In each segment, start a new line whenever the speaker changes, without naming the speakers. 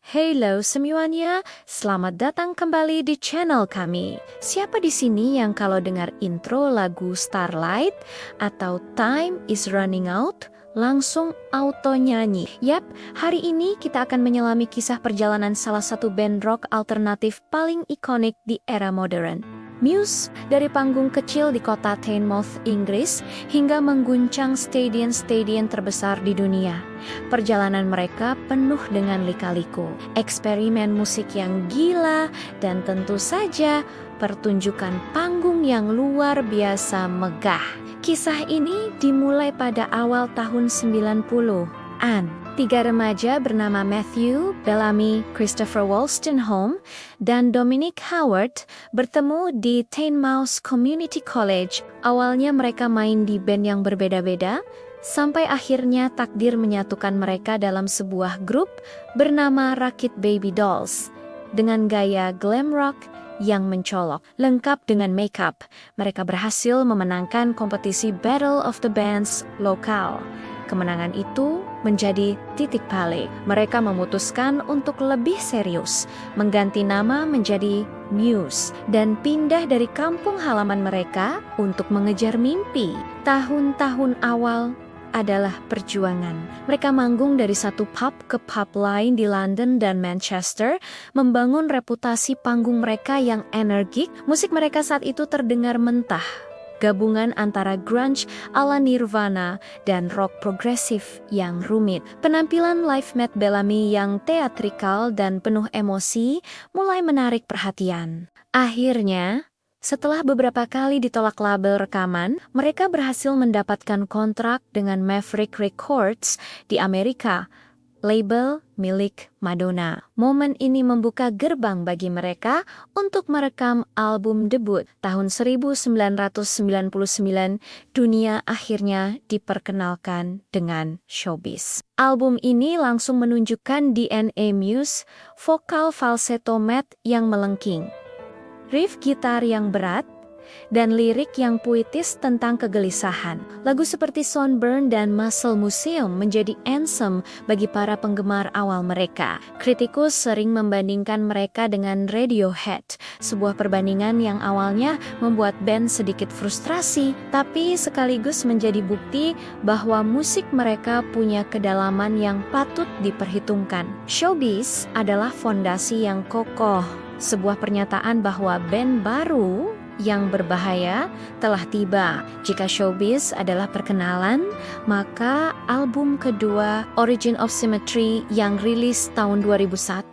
Hello semuanya, selamat datang kembali di channel kami. Siapa di sini yang kalau dengar intro lagu Starlight atau Time is Running Out, langsung auto nyanyi? Yap, hari ini kita akan menyelami kisah perjalanan salah satu band rock alternatif paling ikonik di era modern. Muse, dari panggung kecil di kota Teignmouth, Inggris, hingga mengguncang stadion-stadion terbesar di dunia. Perjalanan mereka penuh dengan lika-liku, eksperimen musik yang gila, dan tentu saja pertunjukan panggung yang luar biasa megah. Kisah ini dimulai pada awal tahun 90-an. Tiga remaja bernama Matthew, Bellamy, Christopher Wolstenholme, dan Dominic Howard bertemu di Teignmouth Community College. Awalnya mereka main di band yang berbeda-beda, sampai akhirnya takdir menyatukan mereka dalam sebuah grup bernama Rakit Baby Dolls. Dengan gaya glam rock yang mencolok, lengkap dengan makeup, mereka berhasil memenangkan kompetisi Battle of the Bands lokal. Kemenangan itu menjadi titik balik. Mereka memutuskan untuk lebih serius, mengganti nama menjadi Muse, dan pindah dari kampung halaman mereka untuk mengejar mimpi. Tahun-tahun awal adalah perjuangan. Mereka manggung dari satu pub ke pub lain di London dan Manchester, membangun reputasi panggung mereka yang energik. Musik mereka saat itu terdengar mentah, gabungan antara grunge ala Nirvana dan rock progresif yang rumit. Penampilan live Matt Bellamy yang teatrikal dan penuh emosi mulai menarik perhatian. Akhirnya, setelah beberapa kali ditolak label rekaman, mereka berhasil mendapatkan kontrak dengan Maverick Records di Amerika, label milik Madonna. Momen ini membuka gerbang bagi mereka untuk merekam album debut. Tahun 1999, dunia akhirnya diperkenalkan dengan Showbiz. Album ini langsung menunjukkan DNA Muse, vokal falsetto Matt yang melengking, riff gitar yang berat, dan lirik yang puitis tentang kegelisahan. Lagu seperti Sunburn dan Muscle Museum menjadi anthem bagi para penggemar awal mereka. Kritikus sering membandingkan mereka dengan Radiohead, sebuah perbandingan yang awalnya membuat band sedikit frustrasi, tapi sekaligus menjadi bukti bahwa musik mereka punya kedalaman yang patut diperhitungkan. Showbiz adalah fondasi yang kokoh, sebuah pernyataan bahwa band baru yang berbahaya telah tiba. Jika Showbiz adalah perkenalan, maka album kedua Origin of Symmetry yang rilis tahun 2001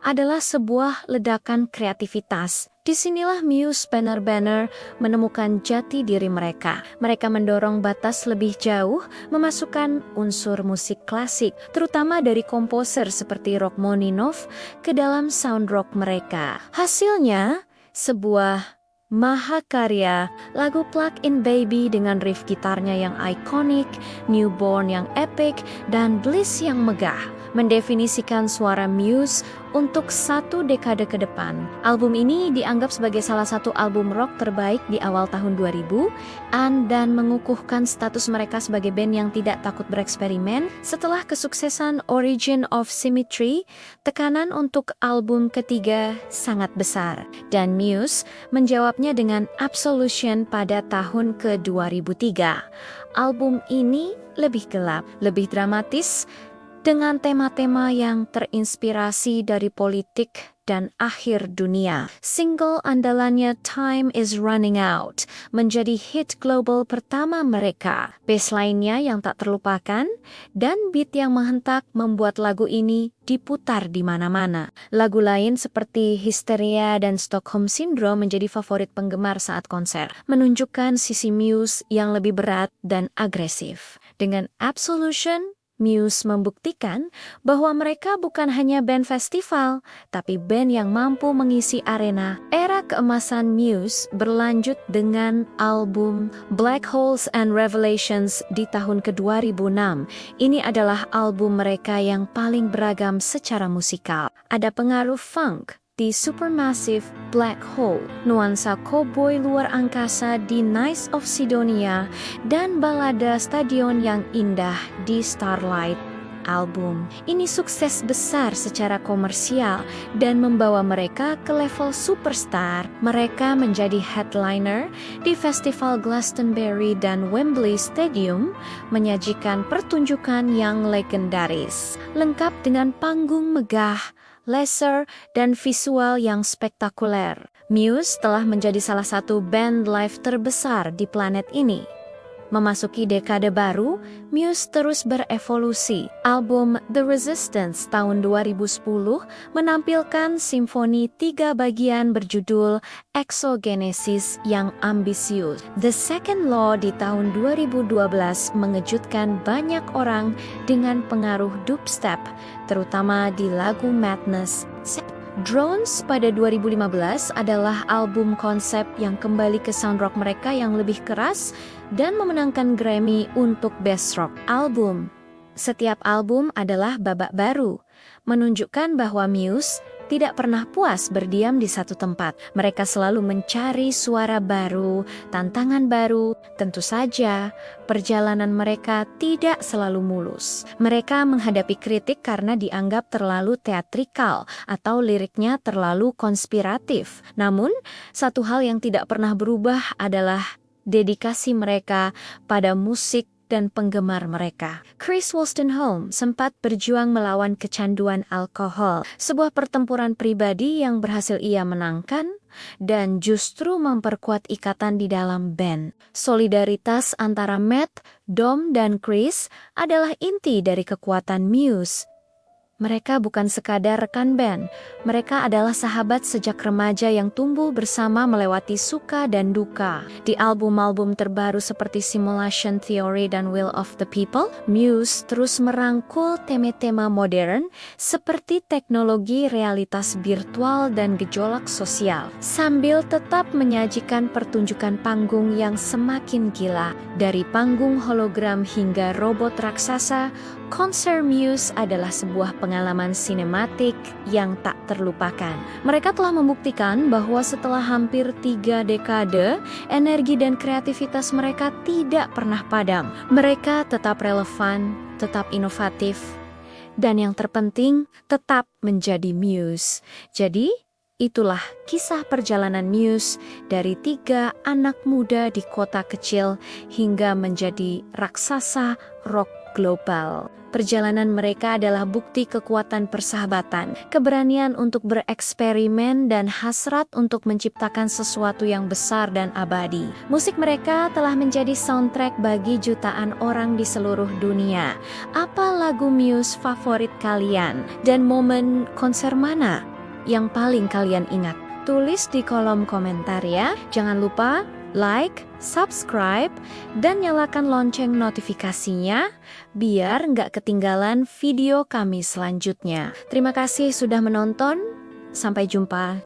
adalah sebuah ledakan kreativitas. Disinilah Muse benar-benar menemukan jati diri mereka. Mereka mendorong batas lebih jauh, memasukkan unsur musik klasik, terutama dari komposer seperti Rachmaninoff, ke dalam sound rock mereka. Hasilnya, sebuah mahakarya, lagu Plug-in Baby dengan riff gitarnya yang ikonik, Newborn yang epic, dan Bliss yang megah, mendefinisikan suara Muse untuk satu dekade ke depan. Album ini dianggap sebagai salah satu album rock terbaik di awal tahun 2000-an dan mengukuhkan status mereka sebagai band yang tidak takut bereksperimen. Setelah kesuksesan Origin of Symmetry, tekanan untuk album ketiga sangat besar, dan Muse menjawabnya dengan Absolution pada tahun ke-2003. Album ini lebih gelap, lebih dramatis, dengan tema-tema yang terinspirasi dari politik dan akhir dunia. Single andalannya Time is Running Out menjadi hit global pertama mereka. Bass lainnya yang tak terlupakan dan beat yang menghentak membuat lagu ini diputar di mana-mana. Lagu lain seperti Hysteria dan Stockholm Syndrome menjadi favorit penggemar saat konser, menunjukkan sisi Muse yang lebih berat dan agresif. Dengan Absolution, Muse membuktikan bahwa mereka bukan hanya band festival, tapi band yang mampu mengisi arena. Era keemasan Muse berlanjut dengan album Black Holes and Revelations di tahun ke-2006. Ini adalah album mereka yang paling beragam secara musikal. Ada pengaruh funk di Supermassive Black Hole, nuansa cowboy luar angkasa di Knights of Sidonia, dan balada stadion yang indah di Starlight. album. Ini sukses besar secara komersial dan membawa mereka ke level superstar. Mereka menjadi headliner di Festival Glastonbury dan Wembley Stadium, menyajikan pertunjukan yang legendaris, lengkap dengan panggung megah, laser, dan visual yang spektakuler. Muse telah menjadi salah satu band live terbesar di planet ini. Memasuki dekade baru, Muse terus berevolusi. Album The Resistance tahun 2010 menampilkan simfoni 3 bagian berjudul Exogenesis yang ambisius. The Second Law di tahun 2012 mengejutkan banyak orang dengan pengaruh dubstep, terutama di lagu Madness. Drones pada 2015 adalah album konsep yang kembali ke sound rock mereka yang lebih keras dan memenangkan Grammy untuk Best Rock Album. Setiap album adalah babak baru, menunjukkan bahwa Muse tidak pernah puas berdiam di satu tempat. Mereka selalu mencari suara baru, tantangan baru. Tentu saja, perjalanan mereka tidak selalu mulus. Mereka menghadapi kritik karena dianggap terlalu teatrikal atau liriknya terlalu konspiratif. Namun, satu hal yang tidak pernah berubah adalah dedikasi mereka pada musik dan penggemar mereka. Chris Wolstenholme sempat berjuang melawan kecanduan alkohol, sebuah pertempuran pribadi yang berhasil ia menangkan dan justru memperkuat ikatan di dalam band. Solidaritas antara Matt, Dom, dan Chris adalah inti dari kekuatan Muse. Mereka bukan sekadar rekan band, mereka adalah sahabat sejak remaja yang tumbuh bersama melewati suka dan duka. Di album-album terbaru seperti Simulation Theory dan Will of the People, Muse terus merangkul tema-tema modern seperti teknologi realitas virtual dan gejolak sosial, sambil tetap menyajikan pertunjukan panggung yang semakin gila. Dari panggung hologram hingga robot raksasa, konser Muse adalah sebuah pengalaman sinematik yang tak terlupakan. Mereka telah membuktikan bahwa setelah hampir 3 dekade, energi dan kreativitas mereka tidak pernah padam. Mereka tetap relevan, tetap inovatif, dan yang terpenting, tetap menjadi Muse. Jadi, itulah kisah perjalanan Muse dari 3 anak muda di kota kecil hingga menjadi raksasa rock global. Perjalanan mereka adalah bukti kekuatan persahabatan, keberanian untuk bereksperimen, dan hasrat untuk menciptakan sesuatu yang besar dan abadi. Musik mereka telah menjadi soundtrack bagi jutaan orang di seluruh dunia. Apa lagu Muse favorit kalian? Dan momen konser mana yang paling kalian ingat? Tulis di kolom komentar ya. Jangan lupa like, subscribe, dan nyalakan lonceng notifikasinya biar nggak ketinggalan video kami selanjutnya. Terima kasih sudah menonton. Sampai jumpa.